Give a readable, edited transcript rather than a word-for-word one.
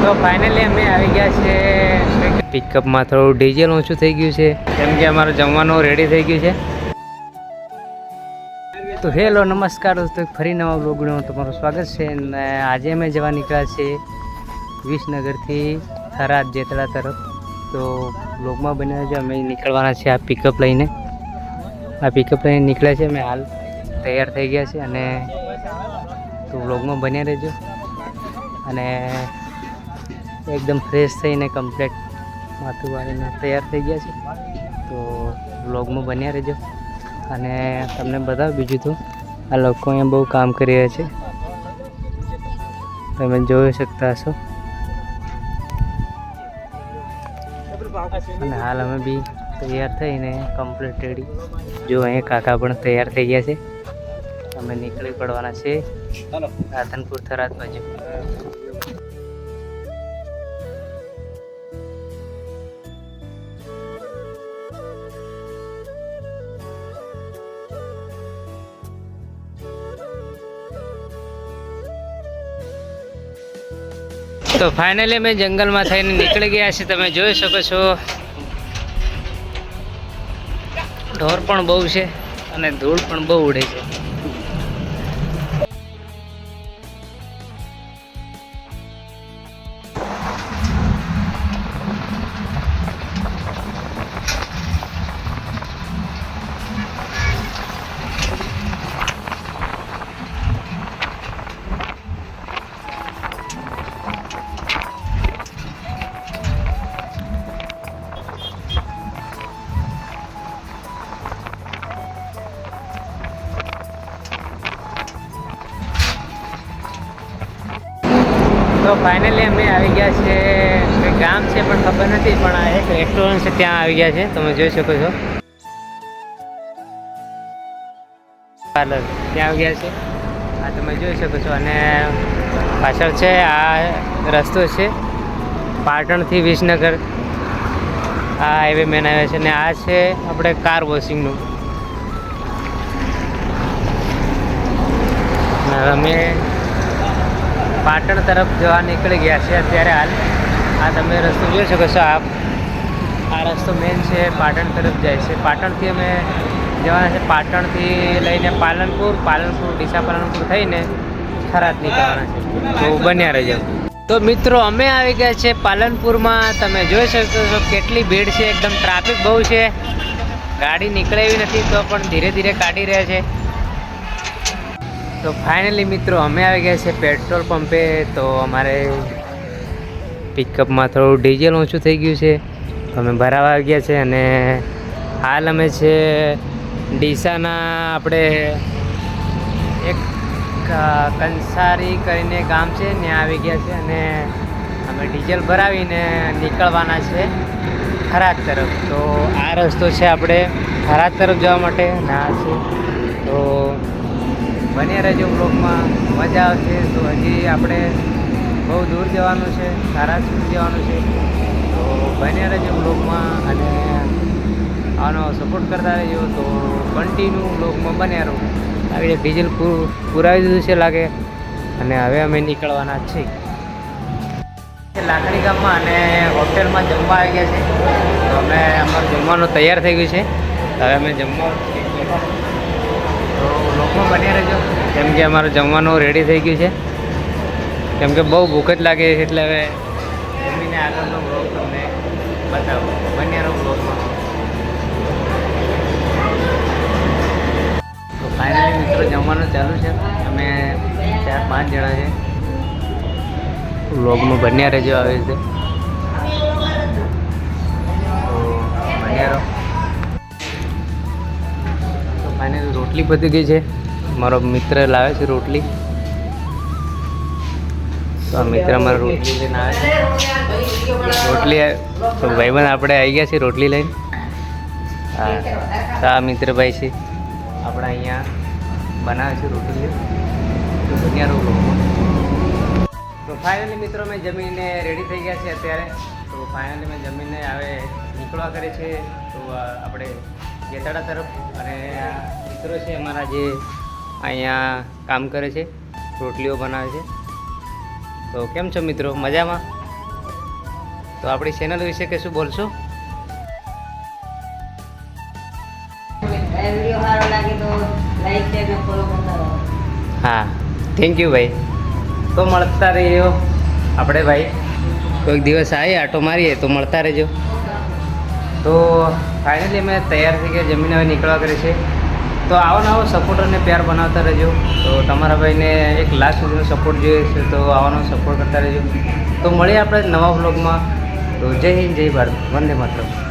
તો ફાઇનલી અમે આવી ગયા છે પિકઅપમાં. થોડું ડીઝલ ઓછું થઈ ગયું છે કેમ કે અમારું જમવાનું રેડી થઈ ગયું છે. તો હેલો નમસ્કાર દોસ્તો, ફરી નવા બ્લોગમાં તમારું સ્વાગત છે. અને આજે અમે જવા નીકળ્યા છીએ વિસનગરથી થરાદ જેતળા તરફ. તો બ્લોગમાં બન્યા છે અમે નીકળવાના છે આ પિકઅપ લઈને. નીકળ્યા છે અમે હાલ તૈયાર થઈ ગયા છે. અને તો બ્લોગમાં બન્યા રહેજો. અને એકદમ ફ્રેશ થઈને કમ્પ્લીટ માથું વાળીને તૈયાર થઈ ગયા છે. તો બ્લોગમાં બન્યા રહેજો અને તમને બતાવ. બીજું તો આ લોકો અહીંયા બહુ કામ કરી રહ્યા છે, તમે જોઈ શકતા હશો. અને હાલ અમે બી તૈયાર થઈને કમ્પ્લીટ રેડી. જો અહીંયા કાકા પણ તૈયાર થઈ ગયા છે. અમે નીકળી પડવાના છે રાધનપુર થરાદ બાજુ. તો ફાઇનલી અમે જંગલમાં થઈને નીકળી ગયા છે. તમે જોઈ શકો છો ઢોર પણ બહુ છે અને ધૂળ પણ બહુ ઉડે છે. તો ફાઇનલી અમે આવી ગયા છે, કંઈ ગામ છે પણ ખબર નથી, પણ આ એક રેસ્ટોરન્ટ છે ત્યાં આવી ગયા છે. તમે જોઈ શકો છો પાર્લર ત્યાં આવી ગયા છે. આ તમે જોઈ શકો છો. અને પાછળ છે આ રસ્તો છે પાટણથી વિસનગર. આ હાઈવે મેન હાઈવે છે. ને આ છે આપણે કાર વોશિંગનું. અમે પાટણ તરફ જવા નીકળી ગયા છે અત્યારે હાલ. આ તમે રસ્તો જોઈ શકો છો. આ રસ્તો મેન છે પાટણ તરફ જાય છે. પાટણથી અમે જવાના છે, પાટણથી લઈને પાલનપુર, ડીસા પાલનપુર થઈને થરાદ નીકળવાના છે. તો બન્યા રહેજો. તો મિત્રો અમે આવી ગયા છે પાલનપુરમાં. તમે જોઈ શકો છો કેટલી ભીડ છે, એકદમ ટ્રાફિક બહુ છે. ગાડી નીકળે એવી નથી તો પણ ધીરે ધીરે કાઢી રહ્યા છે. તો ફાઇનલી મિત્રો અમે આવી ગયા છે પેટ્રોલ પંપે. તો અમારે પિકઅપમાં થોડું ડીઝલ ઓછું થઈ ગયું છે, અમે ભરાવા આવી ગયા છે. અને હાલ અમે છે ડીસાના આપણે એક કંસારી કરીને ગામ છે ત્યાં આવી ગયા છે. અને અમે ડીઝલ ભરાવીને નીકળવાના છે થરાદ તરફ. તો આ રસ્તો છે આપણે થરાદ તરફ જવા માટે ના છે. તો બન્યા રહેજો બ્લોગમાં, મજા આવશે. તો હજી આપણે બહુ દૂર જવાનું છે, થરાદ સુધી જવાનું છે. તો બન્યા રહેજો બ્લોગમાં અને આનો સપોર્ટ કરતા રહેજો. તો કન્ટિન્યુ બ્લોગમાં બન્યા રહો. આવી રીતે ડીઝલ પુરાવી દીધું છે લાગે. અને હવે અમે નીકળવાના છીએ લાકડી ગામમાં. અને હોટેલમાં જમવા આવી ગયા છે. તો અમે અમારું જમવાનું તૈયાર થઈ ગયું છે. હવે અમે જમવા તો બ્લોગમાં બન્યા રહેજો કેમ કે અમારું જમવાનું રેડી થઈ ગયું છે. કેમ કે બહુ ભૂખ જ લાગે છે એટલે હવે જમીને આગળનો બ્લોગ તમને બતાવો. બન્યા રહો બ્લોગમાં. તો ફાઇનલી મિત્રો જમવાનું ચાલુ છે. અમે 4-5 જણા છે. બ્લોગમાં બન્યા રહેજો આવી રીતે. તો બન્યા રહો. તો ફાઇનલી રોટલી પતી ગઈ છે. મારો મિત્ર લાવે છે રોટલી. તો આ મિત્ર મારો રોટલી લઈને આવે છે. રોટલી તો ભાઈબંધ આપણે આવી ગયા છે રોટલી લઈને. હા, તો આ મિત્રભાઈ છે આપણા અહીંયા બનાવે છે રોટલી. તો બન્યા રહો. તો ફાઇનલી મિત્રો મેં જમીને રેડી થઈ ગયા છે અત્યારે. તો ફાઇનલી મેં જમીને હવે નીકળવા કરે છે. તો આપણે જેતળા તરફ. અને મિત્રો છે અમારા જે અહીંયા કામ કરે છે, રોટલીઓ બનાવે છે. તો કેમ છો મિત્રો, મજામાં? તો આપણી ચેનલ વિશે કશું બોલશો? વિડીયો સારો લાગે તો લાઈક શેર અને ફોલો કરતા રહો. હા, થેન્ક યુ ભાઈ. તો મળતા રહીએ આપણે ભાઈ, કોઈક દિવસ આવીએ આટો મારીએ તો મળતા રહેજો. તો ફાઇનલી અમે તૈયાર થઈ ગયા, જમીન હવે નીકળવા કરે છે. તો આવો નવો સપોર્ટ અને પ્યાર બનાવતા રહેજો. તો તમારા ભાઈને એક લાસ્ટ સુધીનો સપોર્ટ જોઈએ છે, તો આવવાનો સપોર્ટ કરતા રહેજો. તો મળીએ આપણે નવા બ્લોગમાં. તો જય હિન્દ, જય ભારત, વંદે માતરમ.